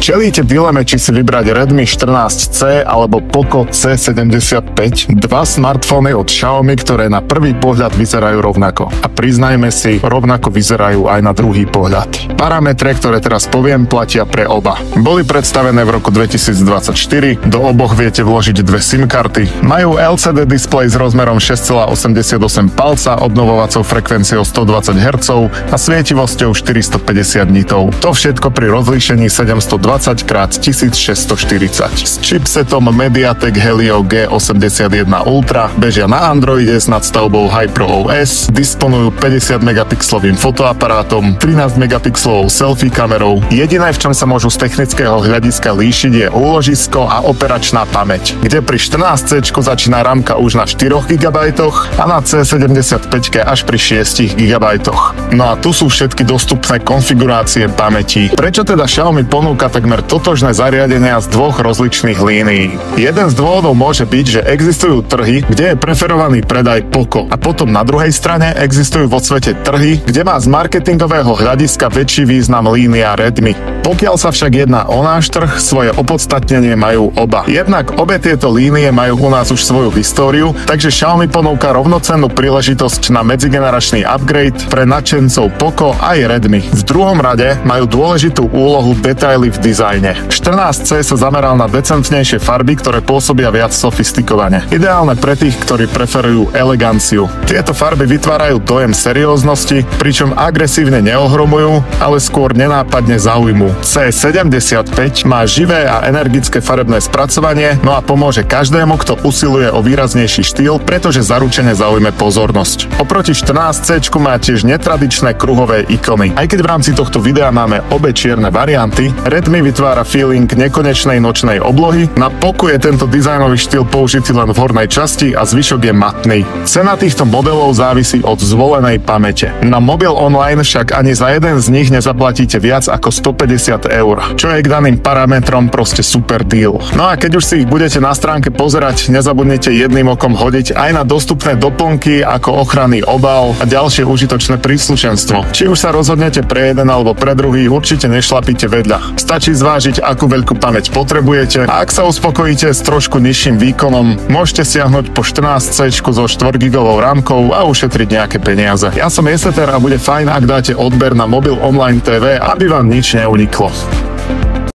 Čelíte dileme, či si vybrať Redmi 14C alebo Poco C75, dva smartfóny od Xiaomi, ktoré na prvý pohľad vyzerajú rovnako. A priznajme si, rovnako vyzerajú aj na druhý pohľad. Parametre, ktoré teraz poviem, platia pre oba. Boli predstavené v roku 2024, do oboch viete vložiť dve SIM karty, majú LCD displej s rozmerom 6,88 palca, obnovovacou frekvenciou 120 Hz a svietivosťou 450 nitov. To všetko pri rozlíšení 720x1640. S chipsetom MediaTek Helio G81 Ultra bežia na Androide s nadstavbou HyperOS, disponujú 50 megapixlovým fotoaparátom, 13 megapixlovou selfie kamerou. Jediné, v čom sa môžu z technického hľadiska líšiť, je úložisko a operačná pamäť, kde pri 14C začína rámka už na 4 GB a na C75 až pri 6 GB. No a tu sú všetky dostupné konfigurácie pamäti. Prečo teda Xiaomi ponúka takmer totožné zariadenia z dvoch rozličných línií? Jeden z dôvodov môže byť, že existujú trhy, kde je preferovaný predaj Poco a potom na druhej strane existujú vo svete trhy, kde má z marketingového hľadiska väčší význam línia Redmi. Pokiaľ sa však jedná o náš trh, svoje opodstatnenie majú oba. Jednak obe tieto línie majú u nás už svoju históriu, takže Xiaomi ponúka rovnocennú príležitosť na medzigeneračný upgrade pre nadšencov Poco aj Redmi. V druhom rade majú dôležitú úlohu detaily v dizajne. 14C sa zameral na decentnejšie farby, ktoré pôsobia viac sofistikovane. Ideálne pre tých, ktorí preferujú eleganciu. Tieto farby vytvárajú dojem serióznosti, pričom agresívne neohromujú, ale skôr nenápadne zaujmú. C75 má živé a energické farebné spracovanie, no a pomôže každému, kto usiluje o výraznejší štýl, pretože zaručene zaujme pozornosť. Oproti 14C má tiež netradičné kruhové ikony. Aj keď v rámci tohto videa máme obe čierne varianty, Redmi vytvára feeling nekonečnej nočnej oblohy, na Poco je tento dizajnový štýl použitý len v hornej časti a zvyšok je matný. Cena týchto modelov závisí od zvolenej pamäte. Na mobil online však ani za jeden z nich nezaplatíte viac ako 150 €, čo je k daným parametrom proste super deal. No a keď už si ich budete na stránke pozerať, nezabudnite jedným okom hodiť aj na dostupné doplnky ako ochranný obal a ďalšie užitočné príslušenstvo. Či už sa rozhodnete pre jeden alebo pre druhý, určite nešlapite vedľa. Stačí zvážiť, akú veľkú pamäť potrebujete a ak sa uspokojíte s trošku nižším výkonom, môžete siahnuť po 14C so 4 GB rámkou a ušetriť nejaké peniaze. Ja som Jeseter a bude fajn, ak dáte odber na mobil online TV, aby vám nič neuniklo.